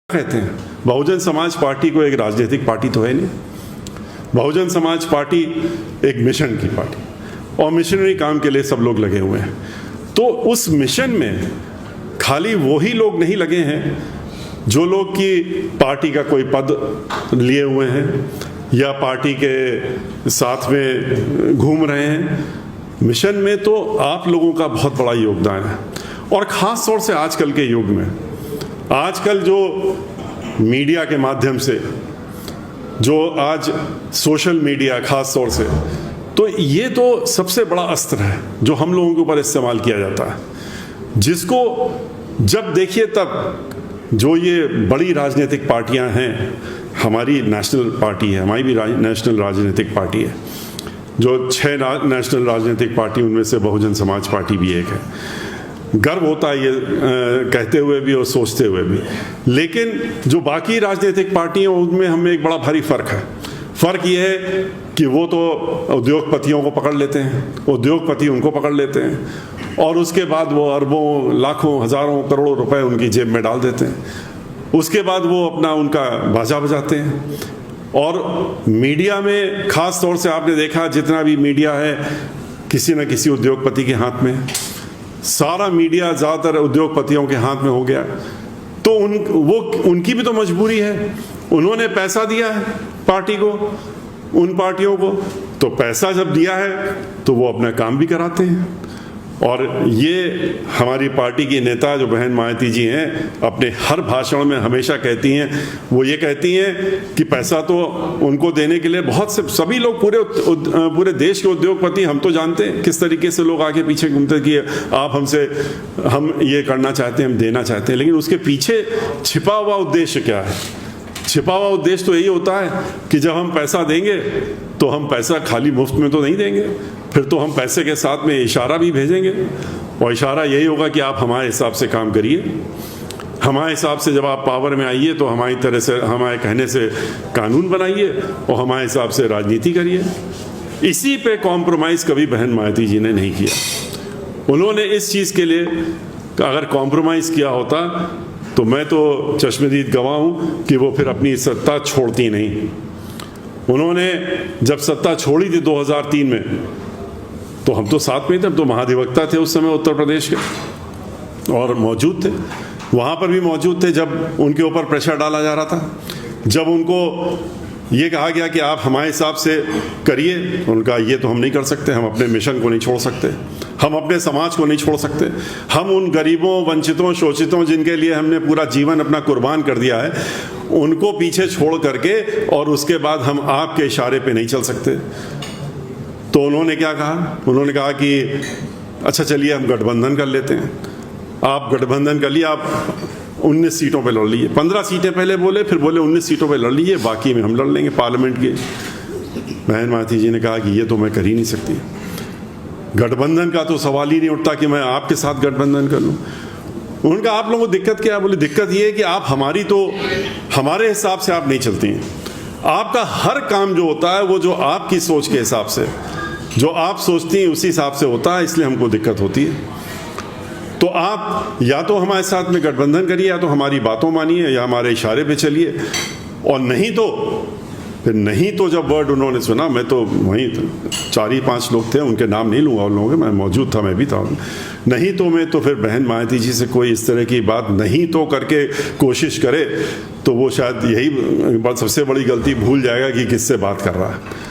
कहते हैं बहुजन समाज पार्टी को एक राजनीतिक पार्टी तो है नहीं। बहुजन समाज पार्टी एक मिशन की पार्टी और मिशनरी काम के लिए सब लोग लगे हुए हैं। तो उस मिशन में खाली वही लोग नहीं लगे हैं जो लोग की पार्टी का कोई पद लिए हुए हैं या पार्टी के साथ में घूम रहे हैं। मिशन में तो आप लोगों का बहुत बड़ा योगदान है और ख़ास तौर से आजकल के युग में, आजकल जो मीडिया के माध्यम से, जो आज सोशल मीडिया ख़ास तौर से, तो ये तो सबसे बड़ा अस्त्र है जो हम लोगों के ऊपर इस्तेमाल किया जाता है, जिसको जब देखिए तब जो ये बड़ी राजनीतिक पार्टियां हैं, हमारी नेशनल पार्टी है, हमारी भी नेशनल राजनीतिक पार्टी है, जो 6 नेशनल राजनीतिक पार्टी उनमें से बहुजन समाज पार्टी भी एक है। गर्व होता है ये कहते हुए भी और सोचते हुए भी। लेकिन जो बाकी राजनीतिक पार्टियां उनमें हमें एक बड़ा भारी फ़र्क है। फ़र्क ये है कि वो तो उद्योगपतियों को पकड़ लेते हैं, उद्योगपति उनको पकड़ लेते हैं और उसके बाद वो अरबों, लाखों, हज़ारों, करोड़ों रुपए उनकी जेब में डाल देते हैं। उसके बाद वो अपना उनका बाजा बजाते हैं। और मीडिया में ख़ास तौर से आपने देखा जितना भी मीडिया है किसी न किसी उद्योगपति के हाथ में, सारा मीडिया ज़्यादातर उद्योगपतियों के हाथ में हो गया। तो उनकी भी तो मजबूरी है, उन्होंने पैसा दिया है पार्टी को, उन पार्टियों को, तो पैसा जब दिया है तो वो अपना काम भी कराते हैं। और ये हमारी पार्टी की नेता जो बहन मायावती जी हैं अपने हर भाषण में हमेशा कहती हैं, वो ये कहती हैं कि पैसा तो उनको देने के लिए बहुत से सभी लोग पूरे देश के उद्योगपति, हम तो जानते हैं किस तरीके से लोग आगे पीछे घूमते कि आप हमसे, हम ये करना चाहते हैं, हम देना चाहते हैं, लेकिन उसके पीछे छिपा हुआ उद्देश्य क्या है? छिपा हुआ उद्देश्य तो यही होता है कि जब हम पैसा देंगे तो हम पैसा खाली मुफ्त में तो नहीं देंगे, फिर तो हम पैसे के साथ में इशारा भी भेजेंगे और इशारा यही होगा कि आप हमारे हिसाब से काम करिए, हमारे हिसाब से जब आप पावर में आइए तो हमारी तरह से, हमारे कहने से कानून बनाइए और हमारे हिसाब से राजनीति करिए। इसी पे कॉम्प्रोमाइज़ कभी बहन मायावती जी ने नहीं किया। उन्होंने इस चीज़ के लिए अगर कॉम्प्रोमाइज़ किया होता तो मैं तो चश्मदीद गवाह हूँ कि वो फिर अपनी सत्ता छोड़ती नहीं। उन्होंने जब सत्ता छोड़ी थी 2003 में, तो हम तो साथ में थे, हम तो महाधिवक्ता थे उस समय उत्तर प्रदेश के और मौजूद थे, वहाँ पर भी मौजूद थे जब उनके ऊपर प्रेशर डाला जा रहा था, जब उनको ये कहा गया कि आप हमारे हिसाब से करिए। उनका ये तो हम नहीं कर सकते, हम अपने मिशन को नहीं छोड़ सकते, हम अपने समाज को नहीं छोड़ सकते, हम उन गरीबों, वंचितों, शोषितों जिनके लिए हमने पूरा जीवन अपना कुर्बान कर दिया है, उनको पीछे छोड़ करके और उसके बाद हम आपके इशारे पे नहीं चल सकते। तो उन्होंने क्या कहा? उन्होंने कहा कि अच्छा चलिए हम गठबंधन कर लेते हैं। आप गठबंधन कर लिए, आप 19 सीटों पे लड़ लीजिए। 15 सीटें पहले बोले, फिर बोले 19 सीटों पे लड़ लीजिए, बाकी में हम लड़ लेंगे पार्लियामेंट की। बहन मायावती जी ने कहा कि ये तो मैं कर ही नहीं सकती, गठबंधन का तो सवाल ही नहीं उठता कि मैं आपके साथ गठबंधन कर लूँ। उनका आप लोगों को दिक्कत क्या है? बोले दिक्कत ये है कि आप हमारे हिसाब से आप नहीं चलती हैं। आपका हर काम जो होता है वो जो आपकी सोच के हिसाब से, जो आप सोचती हैं उसी हिसाब से होता है, इसलिए हमको दिक्कत होती है। तो आप या तो हमारे साथ में गठबंधन करिए, या तो हमारी बातों मानिए, या हमारे इशारे पे चलिए, और नहीं तो जब वर्ड उन्होंने सुना, मैं तो वहीं 4-5 लोग थे, उनके नाम नहीं लूँगा उन लोगों के, मैं मौजूद था, मैं भी था, नहीं तो मैं तो फिर बहन मायावती जी से कोई इस तरह की बात नहीं तो करके कोशिश करे तो वो शायद यही सबसे बड़ी गलती भूल जाएगा कि किससे बात कर रहा है।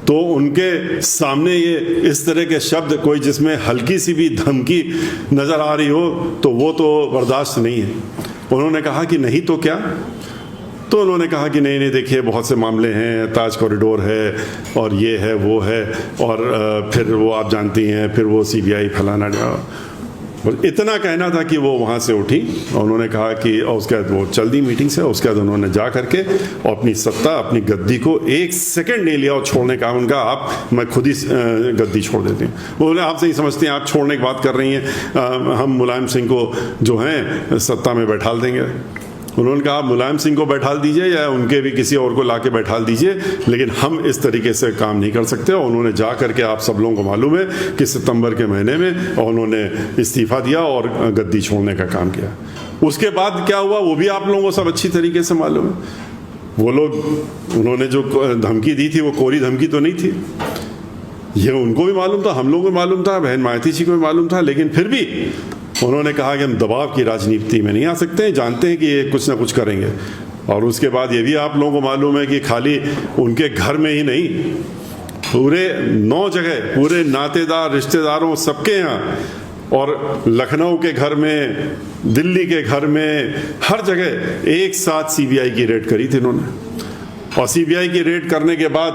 तो उनके सामने ये इस तरह के शब्द कोई जिसमें हल्की सी भी धमकी नज़र आ रही हो तो वो तो बर्दाश्त नहीं है। उन्होंने कहा कि नहीं तो क्या? तो उन्होंने कहा कि नहीं देखिए बहुत से मामले हैं, ताज कॉरिडोर है और ये है वो है, और फिर वो आप जानती हैं, फिर वो CBI फलाना। इतना कहना था कि वो वहाँ से उठी और उन्होंने कहा कि, और उसके बाद वो चल दी मीटिंग से। उसके बाद उन्होंने जा करके और अपनी सत्ता, अपनी गद्दी को 1 सेकंड नहीं लिया और छोड़ने का उनका, मैं खुद ही गद्दी छोड़ देती हूँ। वो बोले आप सही समझती हैं, आप छोड़ने की बात कर रही हैं, हम मुलायम सिंह को जो हैं सत्ता में बैठाल देंगे। उन्होंने कहा आप मुलायम सिंह को बैठाल दीजिए या उनके भी किसी और को ला के बैठाल दीजिए, लेकिन हम इस तरीके से काम नहीं कर सकते। और उन्होंने जा करके, आप सब लोगों को मालूम है कि सितंबर के महीने में उन्होंने इस्तीफ़ा दिया और गद्दी छोड़ने का काम किया। उसके बाद क्या हुआ वो भी आप लोगों को सब अच्छी तरीके से मालूम है। वो लोग, उन्होंने जो धमकी दी थी वो कोरी धमकी तो नहीं थी, ये उनको भी मालूम था, हम लोगों को मालूम था, बहन मायावती जी को भी मालूम था, लेकिन फिर भी उन्होंने कहा कि हम दबाव की राजनीति में नहीं आ सकते, जानते हैं कि ये कुछ ना कुछ करेंगे। और उसके बाद ये भी आप लोगों को मालूम है कि खाली उनके घर में ही नहीं, पूरे 9 जगह, पूरे नातेदार रिश्तेदारों सबके यहाँ, और लखनऊ के घर में, दिल्ली के घर में, हर जगह एक साथ सीबीआई की रेड करी थी इन्होंने। और सीबीआई की रेड करने के बाद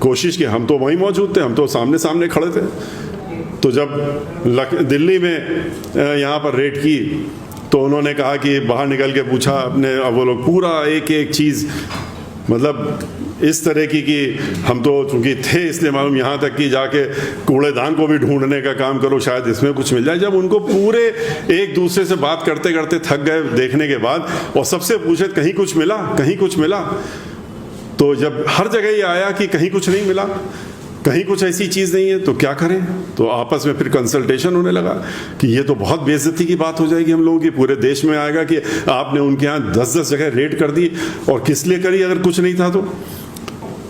कोशिश की, हम तो वहीं मौजूद थे, हम तो सामने सामने खड़े थे। तो जब दिल्ली में यहाँ पर रेड की तो उन्होंने कहा कि बाहर निकल के पूछा अपने, अब वो लोग पूरा एक एक चीज़, मतलब इस तरह की कि हम तो चूंकि थे इसलिए मालूम, यहाँ तक कि जाके कूड़ेदान को भी ढूंढने का काम करो, शायद इसमें कुछ मिल जाए। जब उनको पूरे एक दूसरे से बात करते करते थक गए देखने के बाद, और सबसे पूछे कहीं कुछ मिला, कहीं कुछ मिला, तो जब हर जगह ये आया कि कहीं कुछ नहीं मिला, कहीं कुछ ऐसी चीज़ नहीं है, तो क्या करें। तो आपस में फिर कंसल्टेशन होने लगा कि ये तो बहुत बेइज्जती की बात हो जाएगी हम लोगों की, पूरे देश में आएगा कि आपने उनके यहाँ 10-10 जगह रेड कर दी, और किस लिए करी अगर कुछ नहीं था तो।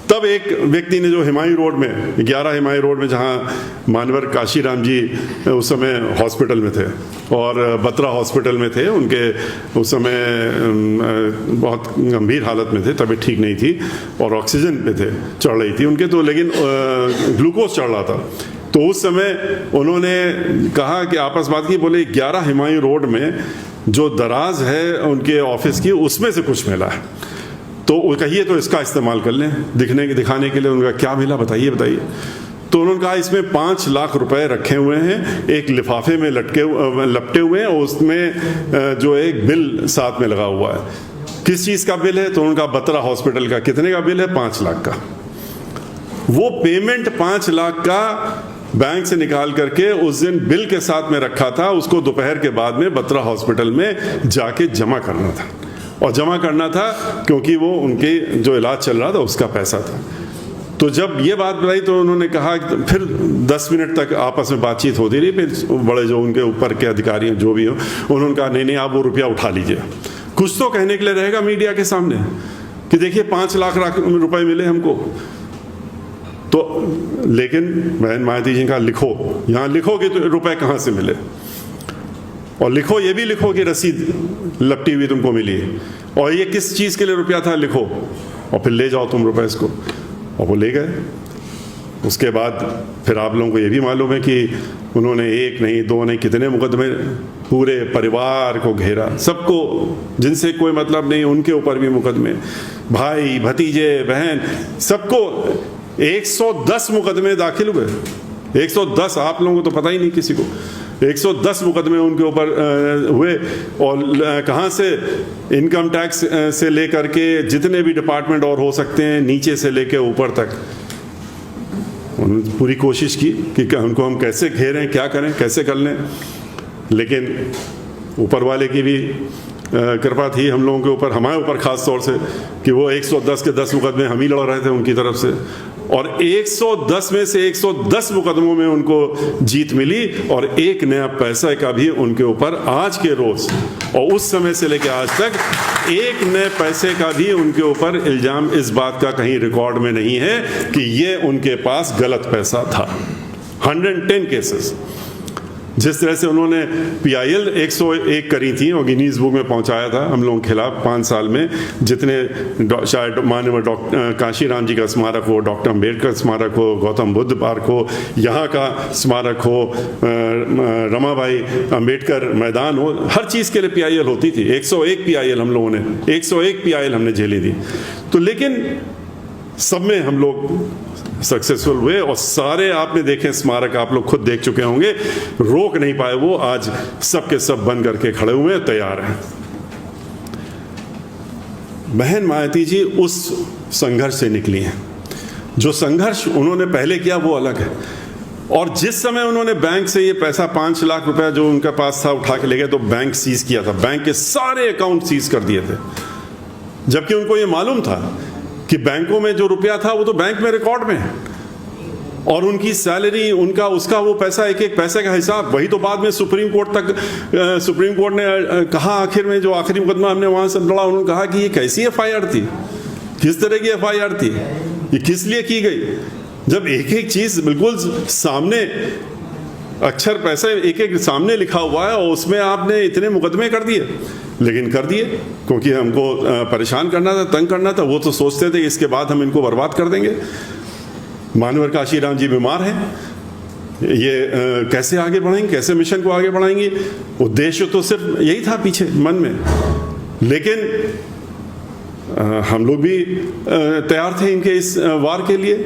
तब एक व्यक्ति ने, जो हिमायू रोड में, 11 हिमायू रोड में, जहाँ मानवर काशीराम जी उस समय हॉस्पिटल में थे और बत्रा हॉस्पिटल में थे, उनके उस समय बहुत गंभीर हालत में थे, तबीयत ठीक नहीं थी और ऑक्सीजन पे थे, चढ़ रही थी उनके तो, लेकिन ग्लूकोज चढ़ रहा था। तो उस समय उन्होंने कहा कि आपस बात की, बोले 11 हिमायू रोड में जो दराज है उनके ऑफिस की, उसमें से कुछ मिला है, तो कहिए तो इसका इस्तेमाल कर लें दिखाने के लिए। उनका क्या मिला बताइए बताइए। तो उन्होंने कहा इसमें 5 लाख रुपए रखे हुए हैं, एक लिफाफे में लपटे हुए हैं, और उसमें जो एक बिल साथ में लगा हुआ है। किस चीज़ का बिल है? तो उनका बत्रा हॉस्पिटल का कितने का बिल है? 5 लाख का। वो पेमेंट 5 लाख का बैंक से निकाल करके उस दिन बिल के साथ में रखा था, उसको दोपहर के बाद में बत्रा हॉस्पिटल में जाके जमा करना था, और जमा करना था क्योंकि वो उनके जो इलाज चल रहा था उसका पैसा था। तो जब ये बात बताई तो उन्होंने कहा, फिर 10 मिनट तक आपस में बातचीत होती रही। फिर बड़े जो उनके ऊपर के अधिकारी हैं जो भी हो, उन्होंने कहा नहीं नहीं आप वो रुपया उठा लीजिए, कुछ तो कहने के लिए रहेगा मीडिया के सामने कि देखिए 5 लाख रुपए मिले हमको। तो लेकिन बहन मायावती जी का लिखो, यहाँ लिखो कि तो रुपए कहाँ से मिले, और लिखो, ये भी लिखो कि रसीद लपटी हुई तुमको मिली, और ये किस चीज़ के लिए रुपया था लिखो, और फिर ले जाओ तुम रुपए इसको। और वो ले गए। उसके बाद फिर आप लोगों को ये भी मालूम है कि उन्होंने 1 नहीं 2 नहीं कितने मुकदमे, पूरे परिवार को घेरा, सबको जिनसे कोई मतलब नहीं उनके ऊपर भी मुकदमे, भाई भतीजे बहन सबको 110 मुकदमे दाखिल हुए। 110, आप लोगों को तो पता ही नहीं किसी को, 110 मुकदमे उनके ऊपर हुए। और कहाँ से? इनकम टैक्स से लेकर के जितने भी डिपार्टमेंट और हो सकते हैं, नीचे से लेकर ऊपर तक, उन्होंने पूरी कोशिश की कि उनको हम कैसे घेरें, क्या करें, कैसे कर लें। लेकिन ऊपर वाले की भी कृपा थी हम लोगों के ऊपर, हमारे ऊपर खास तौर से, कि वो 110 के 10 मुकदमे हम ही लड़ रहे थे उनकी तरफ से, और 110 में से 110 मुकदमों में उनको जीत मिली, और एक नया पैसा का भी उनके ऊपर आज के रोज और उस समय से लेकर आज तक एक नए पैसे का भी उनके ऊपर इल्जाम इस बात का कहीं रिकॉर्ड में नहीं है कि ये उनके पास गलत पैसा था। 110 केसेस। जिस तरह से उन्होंने PIL 101 करी थी और गिनीज बुक में पहुंचाया था हम लोगों के खिलाफ 5 साल में, जितने शायद माननीय डॉक्टर काशीराम जी का स्मारक हो, डॉक्टर अम्बेडकर स्मारक हो, गौतम बुद्ध पार्क हो, यहाँ का स्मारक हो, रमाबाई अम्बेडकर मैदान हो, हर चीज़ के लिए PIL होती थी। 101 PIL हम लोगों ने, 101 PIL हमने झेली थी। तो लेकिन सब में हम लोग सक्सेसफुल हुए, और सारे आपने देखे स्मारक, आप लोग खुद देख चुके होंगे, रोक नहीं पाए वो, आज सबके सब बन करके खड़े हुए हैं, तैयार हैं। बहन मायावती जी उस संघर्ष से निकली हैं। जो संघर्ष उन्होंने पहले किया वो अलग है, और जिस समय उन्होंने बैंक से ये पैसा 5 लाख रुपया जो उनके पास था उठा के ले गए, तो बैंक सीज किया था, बैंक के सारे अकाउंट सीज कर दिए थे, जबकि उनको ये मालूम था कि बैंकों में जो रुपया था वो तो बैंक में रिकॉर्ड में है, और उनकी सैलरी, उनका उसका वो पैसा, एक एक पैसे का हिसाब, वही तो बाद में सुप्रीम कोर्ट ने कहा आखिर में, जो आखिरी मुकदमा हमने वहां से लड़ा, उन्होंने कहा कि ये कैसी एफआईआर थी, किस तरह की एफआईआर थी, ये किस लिए की गई, जब एक एक चीज बिल्कुल सामने, अक्षर पैसे एक एक सामने लिखा हुआ है, और उसमें आपने इतने मुकदमे कर दिए। लेकिन कर दिए क्योंकि हमको परेशान करना था, तंग करना था। वो तो सोचते थे इसके बाद हम इनको बर्बाद कर देंगे। मानवर काशीराम जी बीमार हैं, ये कैसे आगे बढ़ेंगे, कैसे मिशन को आगे बढ़ाएंगे, उद्देश्य तो सिर्फ यही था पीछे मन में। लेकिन हम लोग भी तैयार थे इनके इस वार के लिए।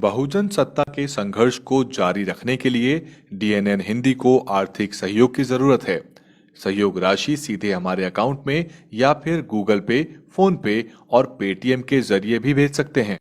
बहुजन सत्ता के संघर्ष को जारी रखने के लिए DNN हिंदी को आर्थिक सहयोग की जरूरत है। सहयोग राशि सीधे हमारे अकाउंट में या फिर गूगल पे, फोन पे और पेटीएम के जरिए भी भेज सकते हैं।